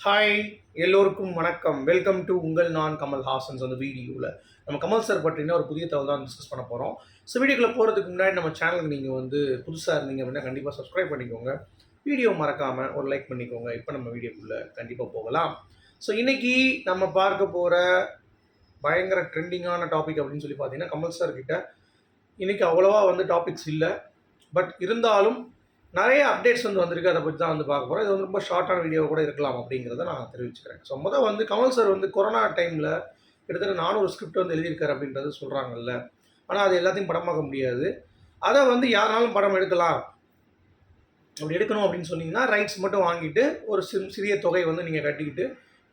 Hi, எல்லோருக்கும் வணக்கம். Welcome to உங்கள் நான் கமல் ஹாசன்ஸ். அந்த வீடியோவில் நம்ம கமல் சார் பற்றின ஒரு புதிய தகவல் தான் டிஸ்கஸ் பண்ண போகிறோம். ஸோ வீடியோக்குள்ளே போகிறதுக்கு முன்னாடி நம்ம சேனலுக்கு நீங்கள் புதுசாக இருந்தீங்க அப்படின்னா கண்டிப்பாக சப்ஸ்கிரைப் பண்ணிக்கோங்க. வீடியோ மறக்காமல் ஒரு லைக் பண்ணிக்கோங்க. இப்போ நம்ம வீடியோக்குள்ளே கண்டிப்பாக போகலாம். ஸோ இன்றைக்கி நம்ம பார்க்க போகிற பயங்கர ட்ரெண்டிங்கான டாபிக் அப்படின்னு சொல்லி பார்த்தீங்கன்னா, கமல் சார் கிட்ட இன்றைக்கி அவ்வளோவா டாபிக்ஸ் இல்லை. பட் இருந்தாலும் நிறைய அப்டேட்ஸ் வந்திருக்கு. அதை பற்றி தான் பார்க்க போகிறோம். இது ரொம்ப ஷார்ட்டான வீடியோ கூட இருக்கலாம் அப்படிங்கிறத நான் தெரிவிச்சுக்கிறேன். ஸோ கமல் சார் கொரோனா டைமில் கிட்டத்தட்ட 400 ஸ்கிரிப்ட் எழுதியிருக்காரு அப்படின்றது சொல்கிறாங்கல்ல. ஆனால் அது எல்லாத்தையும் படமாக்க முடியாது. அதை யாருனாலும் படம் எடுக்கலாம். அப்படி எடுக்கணும் அப்படின்னு சொன்னீங்கன்னா ரைட்ஸ் மட்டும் வாங்கிட்டு ஒரு சிறிய தொகை நீங்கள் கட்டிக்கிட்டு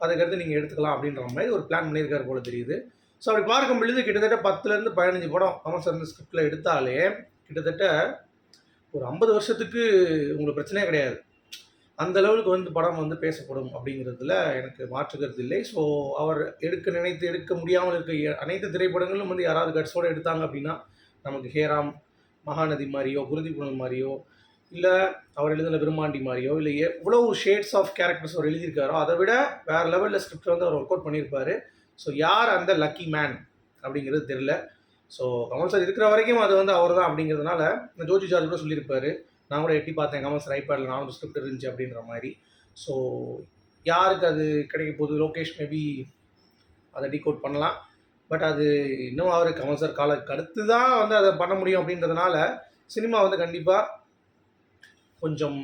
அதுக்கடுத்து நீங்கள் எடுத்துக்கலாம் அப்படின்ற மாதிரி ஒரு பிளான் பண்ணியிருக்காரு போல தெரியுது. ஸோ அப்படி பார்க்கும் பொழுது கிட்டத்தட்ட 10லேருந்து 15 படம் கமல் சார் ஸ்கிரிப்டில் எடுத்தாலே கிட்டத்தட்ட ஒரு 50 வருஷத்துக்கு உங்களுக்கு பிரச்சனையே கிடையாது. அந்த லெவலுக்கு படம் பேசப்படும் அப்படிங்கிறதுல எனக்கு மாற்றுக்கிறது இல்லை. ஸோ அவர் எடுக்க முடியாமல் இருக்க அனைத்து திரைப்படங்களும் யாராவது கட்ஸோடு எடுத்தாங்க அப்படின்னா நமக்கு ஹேராம், மகாநதி மாதிரியோ, குருதி புனல் மாதிரியோ, இல்லை அவர் எழுதின விரும்மாண்டி மாதிரியோ, இல்லை எவ்வளோ ஷேட்ஸ் ஆஃப் கேரக்டர்ஸ் அவர் எழுதியிருக்காரோ அதை விட வேறு லெவலில் ஸ்கிரிப்ட் அவர் ஒர்க் அவுட் பண்ணியிருப்பார். ஸோ யார் அந்த லக்கி மேன் அப்படிங்கிறது தெரில. ஸோ கமல் சார் இருக்கிற வரைக்கும் அது அவர் தான் அப்படிங்கிறதுனால ஜோஜி ஜார்ஜ் கூட சொல்லியிருப்பார். நான் கூட எட்டி பார்த்தேன், கமல் சார் ஐபேடில் 400 ஸ்கிரிப்ட் இருந்துச்சு அப்படின்ற மாதிரி. ஸோ யாருக்கு அது கிடைக்க போகுது? லோகேஷ் மேபி அதை டீகோட் பண்ணலாம். பட் அது இன்னும் அவர் கமல் சார் காலத்துக்கு அடுத்து தான் அதை பண்ண முடியும் அப்படின்றதுனால சினிமா கண்டிப்பாக கொஞ்சம்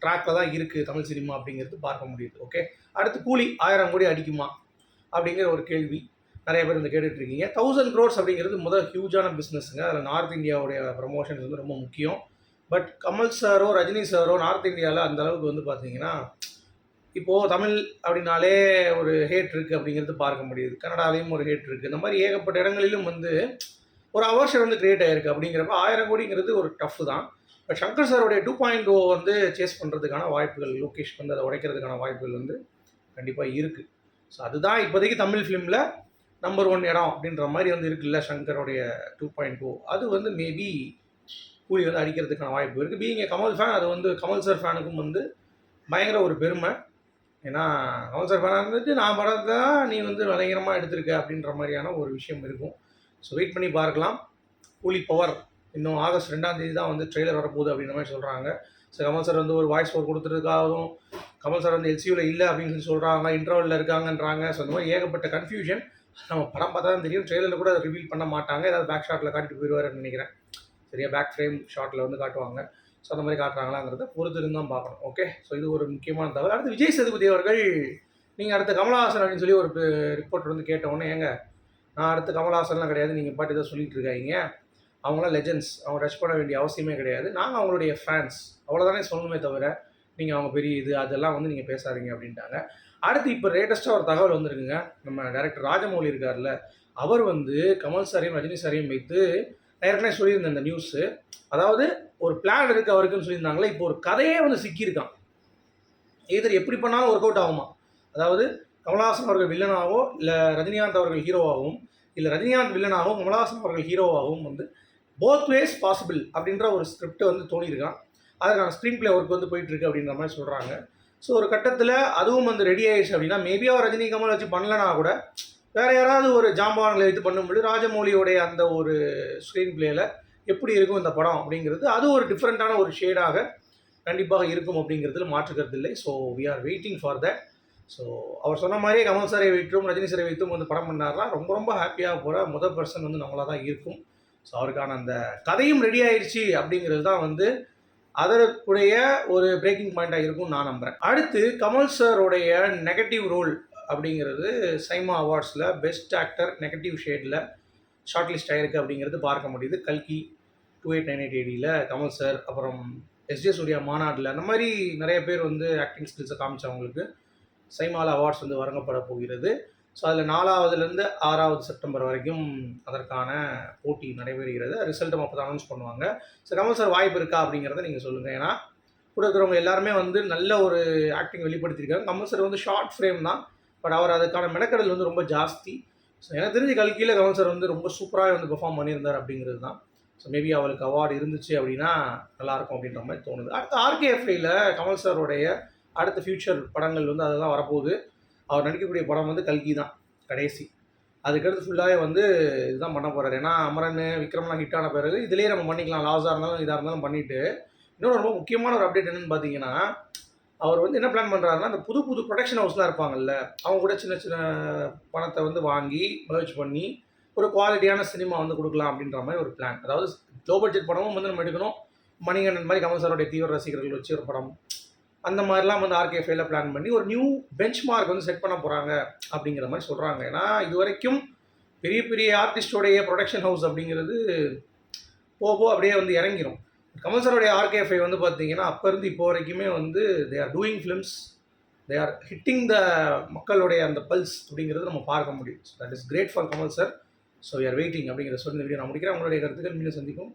ட்ராக்கில் தான் இருக்குது தமிழ் சினிமா அப்படிங்கிறது பார்க்க முடியுது. ஓகே, அடுத்து கூலி 1000 கோடி அடிக்குமா அப்படிங்கிற ஒரு கேள்வி நிறைய பேர் கேட்டுட்ருக்கீங்க. 1000 crores அப்படிங்கிறது ஹியூஜான பிஸ்னஸுங்க. அதில் நார்த் இந்தியாவுடைய ப்ரமோஷன்ஸ் ரொம்ப முக்கியம். But Kamal sorrow Rajini sorrow north இந்தியாவில் அந்த அளவுக்கு பார்த்தீங்கன்னா இப்போது தமிழ் அப்படின்னாலே ஒரு ஹேட் இருக்குது அப்படிங்கிறது பார்க்க முடியுது. கன்னடாலேயும் ஒரு ஹேட் இருக்குது. இந்த மாதிரி ஏகப்பட்ட இடங்களிலும் ஒரு அவர்ஷன் கிரியேட் ஆகிருக்கு. அப்படிங்கிறப்ப 1000 கோடிங்கிறது ஒரு டஃப் தான். பட் சங்கர் சாரோடைய 2.0 சேஸ் பண்ணுறதுக்கான வாய்ப்புகள், லோகேஷ் அதை உடைக்கிறதுக்கான வாய்ப்புகள் கண்டிப்பாக இருக்குது. ஸோ அதுதான் இப்போதைக்கு தமிழ் ஃபிலிமில் நம்பர் 1 இடம் அப்படின்ற மாதிரி இருக்குல்ல சங்கரோடைய 2.0. அது மேபி கூலி அடிக்கிறதுக்கான வாய்ப்பு இருக்குது. பீயிங் ஏ கமல் ஃபேன் அது கமல் சார் ஃபேனுக்கும் பயங்கர ஒரு பெருமை. ஏன்னா கமல் சார் ஃபேனாக நான் படத்தை தான் நீ பயங்கரமாக எடுத்திருக்க அப்படின்ற மாதிரியான ஒரு விஷயம் இருக்கும். ஸோ வெயிட் பண்ணி பார்க்கலாம். கூலி பவர் இன்னும் ஆகஸ்ட் 2ஆம் தேதி தான் ட்ரெய்லர் வரப்போகுது அப்படின்ற மாதிரி சொல்கிறாங்க. ஸோ கமல் சார் ஒரு வாய்ஸ் ஓவர் கொடுத்துருக்காகவும், கமல் சார் எல்சியூவில் இல்லை அப்படின்னு சொல்கிறாங்க, இன்டர்வலில் இருக்காங்கன்றாங்க. ஸோ அந்த மாதிரி ஏகப்பட்ட கன்ஃபியூஷன். நம்ம படம் பார்த்தா தான் தெரியும். ட்ரெய்லரில் கூட அதை ரிவீல் பண்ண மாட்டாங்க. ஏதாவது பேக் ஷாட்டில் காட்டிட்டு போயிடுவாருன்னு நினைக்கிறேன். சரியா, பேக் ஃப்ரேம் ஷாட்டில் காட்டுவாங்க. ஸோ அந்த மாதிரி காட்டுறாங்களாங்கிறத பொறுத்து இருந்து தான் பார்க்கணும். ஓகே, ஸோ இது ஒரு முக்கியமான தகவல். அடுத்து விஜய் சேதுபதி அவர்கள் நீங்கள் அடுத்த கமலஹாசன் அப்படின்னு சொல்லி ஒரு ரிப்போர்ட்டர் கேட்டவுடனே, ஏங்க நான் அடுத்த கமலஹாசன்லாம் கிடையாது, நீங்கள் பாட்டு இதை சொல்லிட்டு இருக்காங்க, அவங்களாம் லெஜெண்ட்ஸ், அவங்க டச் பண்ண வேண்டிய அவசியமே கிடையாது, நாங்கள் அவங்களுடைய ஃபேன்ஸ், அவ்வளோதானே சொல்லணுமே தவிர நீங்கள் அவங்க பெரிய இது அதெல்லாம் நீங்கள் பேசாதீங்க அப்படின்ட்டாங்க. அடுத்து இப்போ லேட்டஸ்ட்டாக ஒரு தகவல் வந்துருக்குங்க. நம்ம டைரக்டர் ராஜமௌலி இருக்கார்ல, அவர் கமல் சாரையும் ரஜினி சாரையும் வைத்து ஏற்கனவே சொல்லியிருந்தேன் இந்த நியூஸு. அதாவது ஒரு பிளான் இருக்குது அவருக்குன்னு சொல்லியிருந்தாங்களே, இப்போ ஒரு கதையே சிக்கியிருக்கான். எதிர் எப்படி பண்ணாலும் ஒர்க் அவுட் ஆகுமா. அதாவது கமலஹாசன் அவர்கள் வில்லனாகவோ, இல்லை ரஜினிகாந்த் அவர்கள் ஹீரோவாகவும், இல்லை ரஜினிகாந்த் வில்லனாகவும் கமலஹாசன் அவர்கள் ஹீரோவாகவும் போத் வேஸ் பாசிபிள் அப்படின்ற ஒரு ஸ்கிரிப்ட் தோணியிருக்கான். அதுக்கான ஸ்க்ரீன் பிளே ஒர்க் போயிட்டுருக்கு அப்படின்ற மாதிரி சொல்கிறாங்க. ஸோ ஒரு கட்டத்தில் அதுவும் ரெடி ஆகிடுச்சு அப்படின்னா மேபி அவர் ரஜினி கமல் வச்சு பண்ணலனா கூட வேறு யாராவது ஒரு ஜாம்பவான்களை வைத்து பண்ணும்போது ராஜமௌலியோடைய அந்த ஒரு ஸ்க்ரீன் பிளேயில் எப்படி இருக்கும் இந்த படம் அப்படிங்கிறது அது ஒரு டிஃப்ரெண்ட்டான ஒரு ஷேடாக கண்டிப்பாக இருக்கும் அப்படிங்கிறதுல மாற்றுக்கிறது இல்லை. So we are waiting for that. So அவர் சொன்ன மாதிரியே கமல் சாரை வைத்தும் ரஜினி சாரை வைத்தும் படம் பண்ணார்னா ரொம்ப ரொம்ப ஹாப்பியாக போகிற முதல் பர்சன் நம்மளாக தான் இருக்கும். ஸோ அவருக்கான அந்த கதையும் ரெடி ஆயிடுச்சு அப்படிங்கிறது தான் அதற்குடைய ஒரு பிரேக்கிங் பாயிண்ட்டாக இருக்கும்னு நான் நம்புகிறேன். அடுத்து கமல் சாரோடைய நெகட்டிவ் ரோல் அப்படிங்கிறது சைமா அவார்ட்ஸில் பெஸ்ட் ஆக்டர் நெகட்டிவ் ஷேடில் ஷார்ட் லிஸ்ட் ஆகிருக்கு அப்படிங்கிறது பார்க்க முடியுது. கல்கி 2898 ADயில் கமல் சார், அப்புறம் எஸ்ஜே சூர்யா மாநாட்டில், அந்த மாதிரி நிறைய பேர் ஆக்டிங் ஸ்கில்ஸை காமிச்சவங்களுக்கு சைமாவில் அவார்ட்ஸ் வழங்கப்பட போகிறது. ஸோ அதில் 4வதுலேருந்து 6வது செப்டம்பர் வரைக்கும் அதற்கான போட்டி நடைபெறுகிறது. ரிசல்ட்டும் அப்போ தான் அனௌன்ஸ் பண்ணுவாங்க. ஸோ கமல் சார் வாய்ப்பு இருக்கா அப்படிங்கிறத நீங்கள் சொல்லுங்கள். ஏன்னா கூட இருக்கிறவங்க எல்லாருமே நல்ல ஒரு ஆக்டிங் வெளிப்படுத்தியிருக்காங்க. கமல் சார் ஷார்ட் ஃப்ரேம் தான், பட் அவர் அதுக்கான மெனக்கடல் ரொம்ப ஜாஸ்தி. ஸோ எனக்கு தெரிஞ்சு கல்கியில் கமல் சார் ரொம்ப சூப்பராக பெர்ஃபார்ம் பண்ணியிருந்தார் அப்படிங்கிறது தான். ஸோ மேபி அவளுக்கு அவார்டு இருந்துச்சு அப்படின்னா நல்லாயிருக்கும் அப்படின்ற மாதிரி தோணுது. அடுத்து RKFIயில் கமல் சாரோடைய அடுத்த ஃப்யூச்சர் படங்கள் வந்து அதெல்லாம் வரப்போகுது. அவர் நடிக்கக்கூடிய படம் வந்து கல்கி தான் கடைசி. அதுக்கடுத்து ஃபுல்லாகவே வந்து இதுதான் பண்ண போகிறாரு. ஏன்னா அமரன், விக்ரம்லாம் ஹிட் ஆன பிறகு இதிலேயே நம்ம பண்ணிக்கலாம். லாஸாக இருந்தாலும் இதாக இருந்தாலும் பண்ணிவிட்டு, இன்னொரு ரொம்ப முக்கியமான ஒரு அப்டேட் என்னென்னு பார்த்தீங்கன்னா, அவர் வந்து என்ன பிளான் பண்ணுறாருன்னா, அந்த புது புது ப்ரொடக்ஷன் ஹவுஸ்லாம் இருப்பாங்கல்ல, அவங்க கூட சின்ன சின்ன பணத்தை வந்து வாங்கி மெர்ஜ் பண்ணி ஒரு குவாலிட்டியான சினிமா வந்து கொடுக்கலாம் அப்படின்ற மாதிரி ஒரு பிளான். அதாவது லோ பட்ஜெட் படமும் வந்து நம்ம எடுக்கணும். மணிகண்டன் மாதிரி கமல் சாரோடைய தீவிர ரசிகர்கள் வச்சு ஒரு படம், அந்த மாதிரிலாம் வந்து ஆர்கேஃபேல பிளான் பண்ணி ஒரு நியூ பெஞ்ச் மார்க் வந்து செட் பண்ண போகிறாங்க அப்படிங்கிற மாதிரி சொல்கிறாங்க. ஏன்னா இது வரைக்கும் பெரிய பெரிய ஆர்டிஸ்டோடைய ப்ரொடக்ஷன் ஹவுஸ் அப்படிங்கிறது போக அப்படியே வந்து இறங்கிரும். கமல் சாரோடைய ஆர்கேஎஃப்ஐ வந்து பார்த்தீங்கன்னா அப்போ இருந்து இப்போ வரைக்குமே வந்து they are doing films, they are hitting the மக்களுடைய அந்த பல்ஸ் அப்படிங்கிறது நம்ம பார்க்க முடியும். So that is great for Kamal sir. So we are waiting அப்படிங்கிற சொல்லி இந்த வீடியோ நான் முடிக்கிறேன். உங்களுடைய கருத்துக்கள் மீண்டும் சந்திக்கும்.